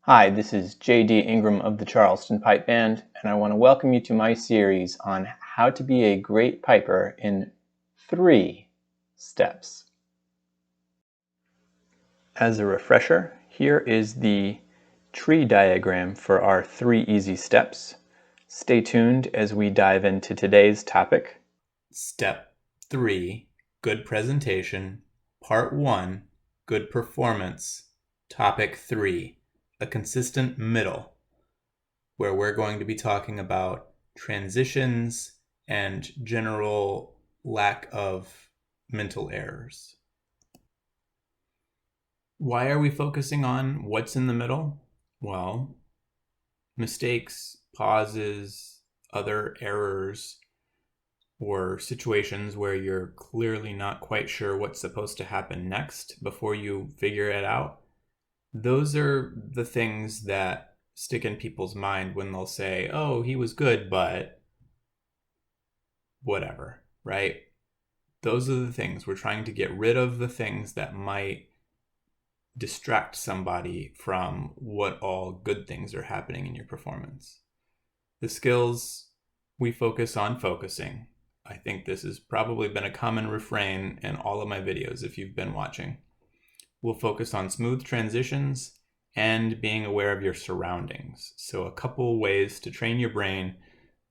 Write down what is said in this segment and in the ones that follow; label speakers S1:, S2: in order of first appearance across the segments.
S1: Hi, this is J.D. Ingram of the Charleston Pipe Band, and I want to welcome you to my series on how to be a great piper in 3 steps. As a refresher, here is the tree diagram for our 3 easy steps. Stay tuned as we dive into today's topic.
S2: Step 3, Good Presentation. Part 1, Good Performance. Topic 3, A Consistent Middle, where we're going to be talking about transitions and general lack of mental errors. Why are we focusing on what's in the middle? Well, mistakes, pauses, other errors, or situations where you're clearly not quite sure what's supposed to happen next before you figure it out, those are the things that stick in people's mind when they'll say, oh, he was good, but whatever, right? Those are the things. We're trying to get rid of the things that might distract somebody from what all good things are happening in your performance. The skills we focus on focusing. I think this has probably been a common refrain in all of my videos if you've been watching. We'll focus on smooth transitions and being aware of your surroundings. So a couple ways to train your brain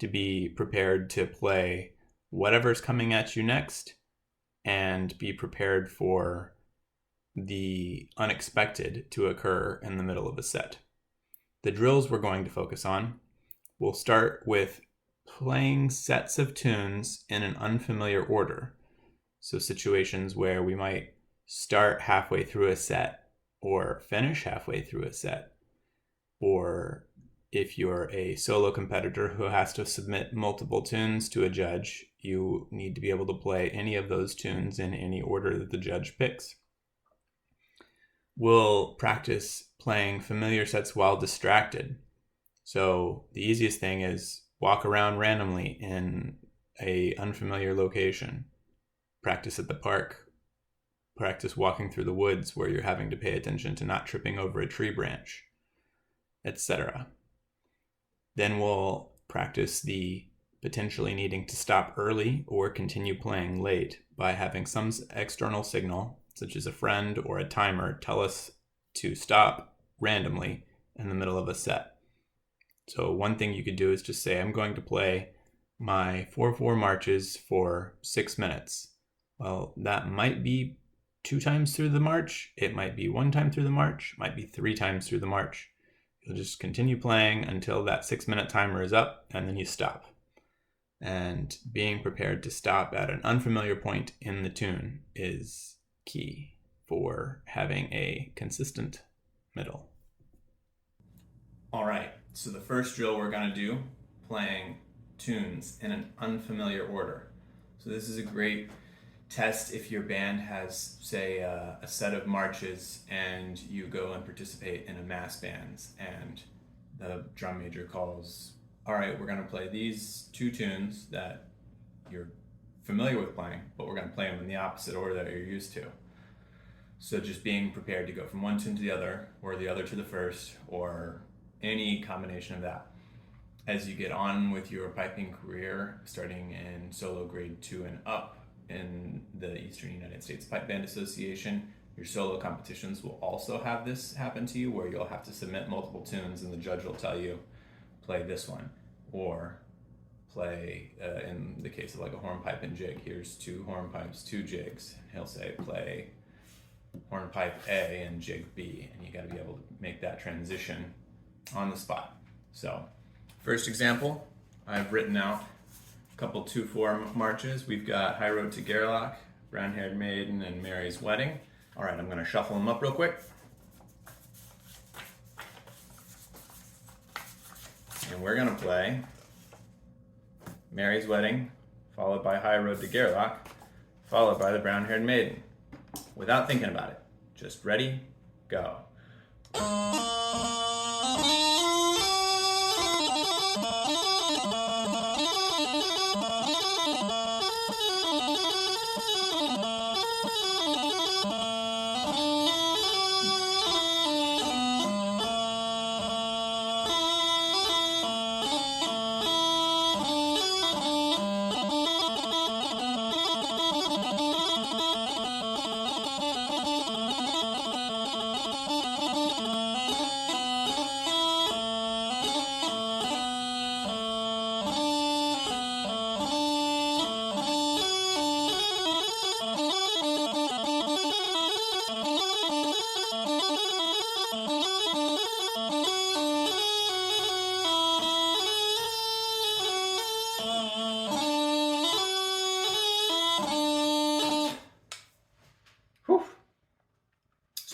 S2: to be prepared to play whatever's coming at you next and be prepared for the unexpected to occur in the middle of a set. The drills we're going to focus on, we'll start with playing sets of tunes in an unfamiliar order. So situations where we might start halfway through a set or finish halfway through a set. Or if you're a solo competitor who has to submit multiple tunes to a judge, you need to be able to play any of those tunes in any order that the judge picks. We'll practice playing familiar sets while distracted. So the easiest thing is walk around randomly in an unfamiliar location. Practice at the park. Practice walking through the woods where you're having to pay attention to not tripping over a tree branch, etc. Then we'll practice the potentially needing to stop early or continue playing late by having some external signal, such as a friend or a timer, tell us to stop randomly in the middle of a set. So one thing you could do is just say, I'm going to play my 4/4 marches for 6 minutes. Well, that might be 2 times through the march. It might be 1 time through the march. It might be 3 times through the march. You'll just continue playing until that 6-minute timer is up, and then you stop. And being prepared to stop at an unfamiliar point in the tune is key for having a consistent middle. All right, so the first drill we're going to do, playing tunes in an unfamiliar order. So this is a great test if your band has, say, a set of marches and you go and participate in a mass bands and the drum major calls, all right, we're going to play these 2 tunes that you're familiar with playing, but we're going to play them in the opposite order that you're used to. So just being prepared to go from one tune to the other, or the other to the first, or any combination of that. As you get on with your piping career, starting in solo grade 2 and up in the Eastern United States Pipe Band Association, your solo competitions will also have this happen to you, where you'll have to submit multiple tunes and the judge will tell you, play this one, or play, in the case of like a hornpipe and jig, here's 2 hornpipes, 2 jigs. He'll say, play hornpipe A and jig B, and you got to be able to make that transition on the spot. So, first example, I've written out a couple 2/4 marches. We've got High Road to Gairloch, Brown-Haired Maiden, and Mary's Wedding. All right, I'm going to shuffle them up real quick. And we're going to play Mary's Wedding, followed by High Road to Gairloch, followed by the Brown-Haired Maiden. Without thinking about it. Just ready, go.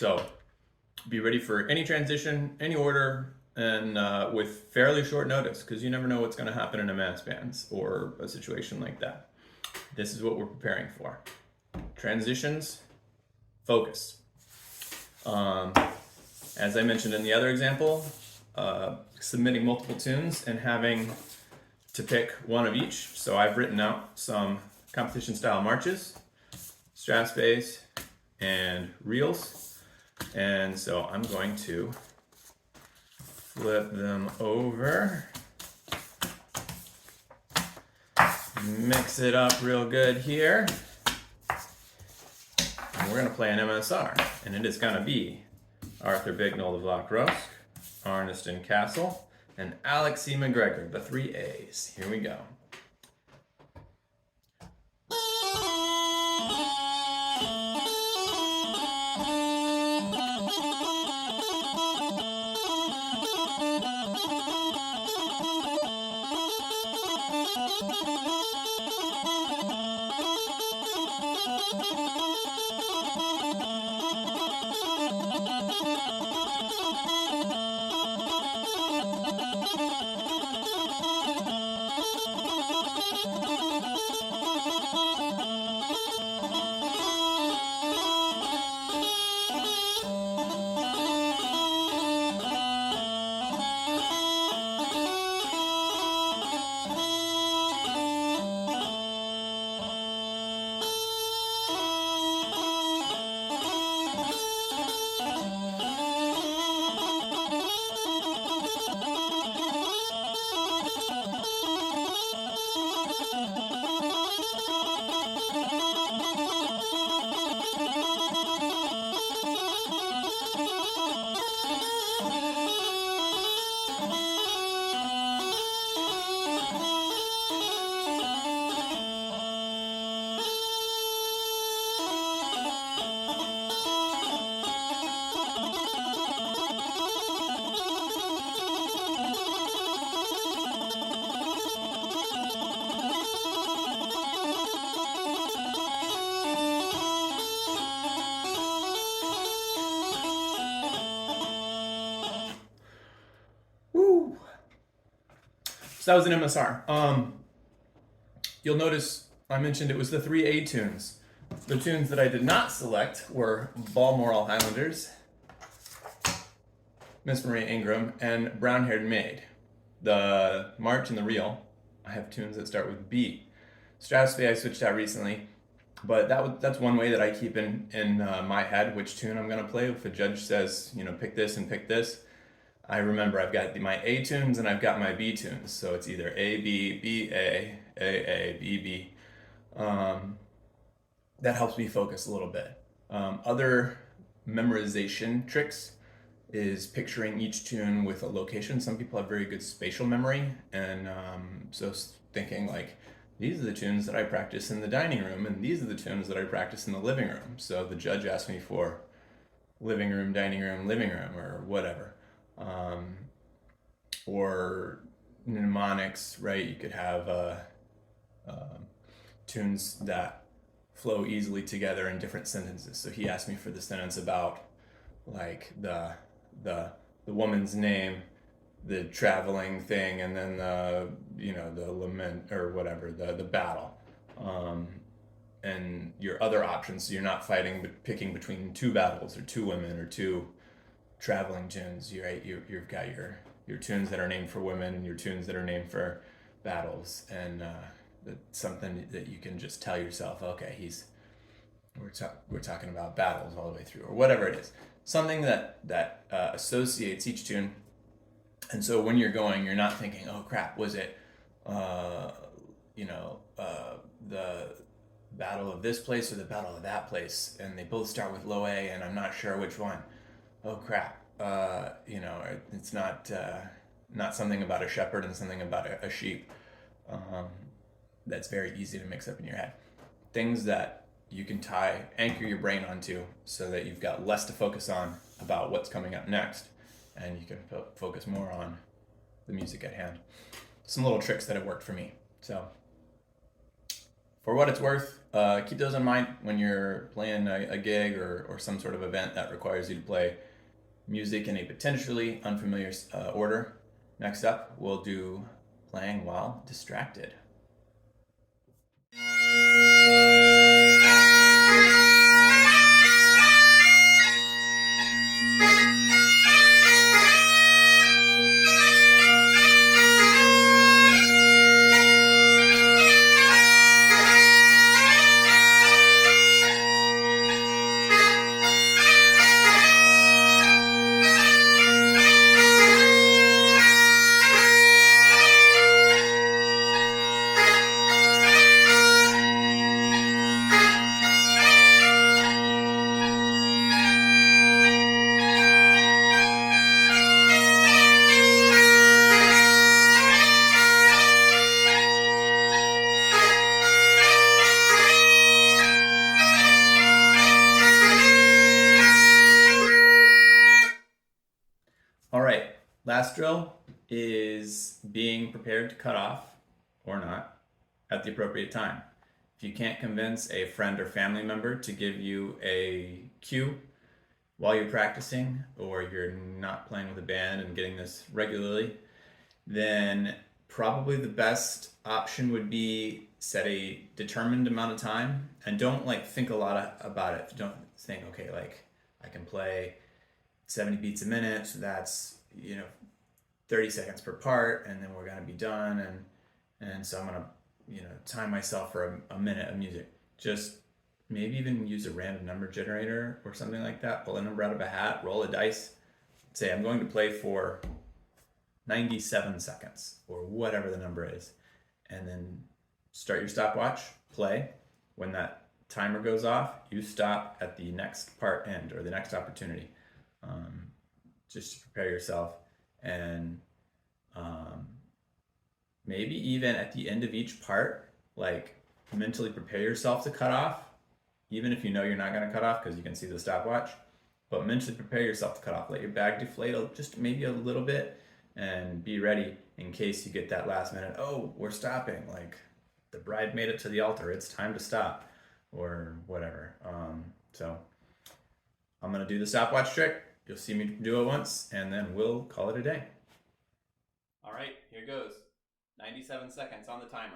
S2: So be ready for any transition, any order, and with fairly short notice, because you never know what's going to happen in a mass bands or a situation like that. This is what we're preparing for. Transitions, focus. As I mentioned in the other example, submitting multiple tunes and having to pick one of each. So I've written out some competition style marches, straths bass, and reels. And so I'm going to flip them over, mix it up real good here. And we're going to play an MSR, and it is going to be Arthur Bignell of Loch Rusk, Arniston Castle, and Alex C. McGregor, the 3 A's. Here we go. So that was an MSR. You'll notice I mentioned it was the 3 A tunes. The tunes that I did not select were Balmoral Highlanders, Miss Maria Ingram, and Brown Haired Maid. The march and the reel, I have tunes that start with B. Strathspey I switched out recently, but that's one way that I keep in my head which tune I'm going to play. If a judge says, pick this and pick this, I remember I've got my A tunes and I've got my B tunes. So it's either A, B, B, A, B, B. That helps me focus a little bit. Other memorization tricks is picturing each tune with a location. Some people have very good spatial memory, and so thinking like, these are the tunes that I practice in the dining room, and these are the tunes that I practice in the living room. So the judge asked me for living room, dining room, living room, or whatever. Or mnemonics, right? You could have tunes that flow easily together in different sentences. So he asked me for the sentence about like the woman's name, the traveling thing, and then the lament or whatever, the battle, and your other options. So you're not picking between two battles or two women or two traveling tunes. You've got your tunes that are named for women and your tunes that are named for battles, and that's something that you can just tell yourself, okay, we're talking about battles all the way through, or whatever it is. Something that associates each tune. And so when you're going, you're not thinking, oh crap, was it the battle of this place or the battle of that place, and they both start with low A and I'm not sure which one. Oh crap, it's not something about a shepherd and something about a sheep. That's very easy to mix up in your head. Things that you can anchor your brain onto so that you've got less to focus on about what's coming up next, and you can focus more on the music at hand. Some little tricks that have worked for me. So For what it's worth, keep those in mind when you're playing a gig or some sort of event that requires you to play music in a potentially unfamiliar order. Next up, we'll do playing while distracted. All right, last drill is being prepared to cut off, or not, at the appropriate time. If you can't convince a friend or family member to give you a cue while you're practicing, or you're not playing with a band and getting this regularly, then probably the best option would be set a determined amount of time, and don't think a lot about it. Don't think, okay, I can play 70 beats a minute, so that's 30 seconds per part, and then we're gonna be done, and so I'm gonna time myself for a minute of music. Just maybe even use a random number generator or something like that. Pull a number out of a hat, roll a dice, say I'm going to play for 97 seconds or whatever the number is, and then start your stopwatch, play. When that timer goes off, you stop at the next part end or the next opportunity, just to prepare yourself. And maybe even at the end of each part, mentally prepare yourself to cut off, even if you know you're not going to cut off because you can see the stopwatch. But mentally prepare yourself to cut off. Let your bag deflate just maybe a little bit, and be ready in case you get that last minute, oh, we're stopping, the bride made it to the altar, it's time to stop, or whatever. So I'm going to do the stopwatch trick. You'll see me do it once, and then we'll call it a day. All right, here goes. 97 seconds on the timer.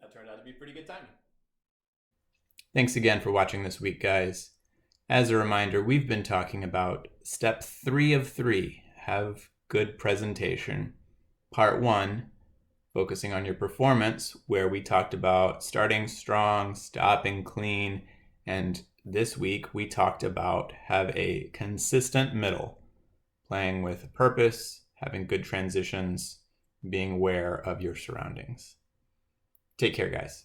S2: That turned out to be pretty good timing. Thanks again for watching this week, guys. As a reminder, we've been talking about step 3 of 3, have good presentation. Part 1, focusing on your performance, where we talked about starting strong, stopping clean, and this week we talked about have a consistent middle, playing with a purpose, having good transitions, being aware of your surroundings. Take care, guys.